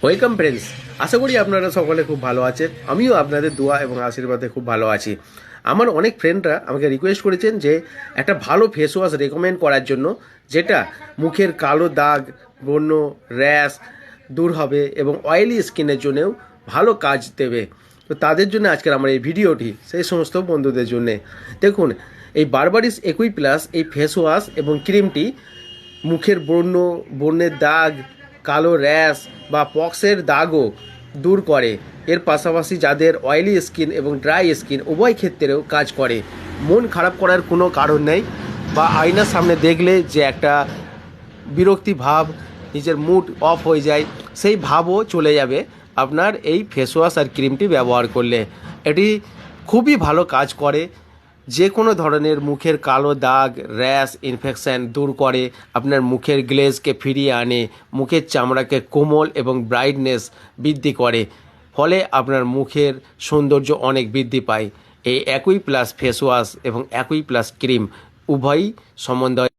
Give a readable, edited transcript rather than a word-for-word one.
Welcome friends, আশা করি আপনারা সকলে খুব ভালো আছেন। আমিও আপনাদের দোয়া এবং আশীর্বাদে খুব ভালো আছি। আমার অনেক ফ্রেন্ডরা আমাকে রিকোয়েস্ট করেছেন যে একটা ভালো ফেস ওয়াশ রেকমেন্ড করার জন্য, যেটা মুখের কালো দাগ, ব্রণ, র্যাশ দূর হবে এবং অয়েলি স্কিনের জন্যও ভালো কাজ দেবে। তো তাদের জন্য আজকের আমার এই ভিডিওটি, সেই সমস্ত বন্ধুদের জন্যে। দেখুন, এই বারবারিস একুই প্লাস এই ফেস ওয়াশ এবং ক্রিমটি মুখের ব্রণের দাগ, কালো র্যাশ বা পক্সের দাগও দূর করে। এর পাশাপাশি যাদের অয়েলি স্কিন এবং ড্রাই স্কিন উভয় ক্ষেত্রেও কাজ করে। মন খারাপ করার কোনো কারণ নেই, বা আয়নার সামনে দেখলে যে একটা বিরক্তি ভাব, নিজের মুড অফ হয়ে যায়, সেই ভাবও চলে যাবে আপনার এই ফেস ওয়াশ আর ক্রিমটি ব্যবহার করলে। এটি খুবই ভালো কাজ করে, যে কোনো ধরনের মুখের কালো দাগ, র্যাশ, ইনফেকশান দূর করে, আপনার মুখের গ্লেজকে ফিরিয়ে আনে, মুখের চামড়াকে কোমল এবং ব্রাইটনেস বৃদ্ধি করে, ফলে আপনার মুখের সৌন্দর্য অনেক বৃদ্ধি পায়। এই একুই প্লাস ফেস ওয়াশ এবং একুই প্লাস ক্রিম উভয়ই সমন্বয়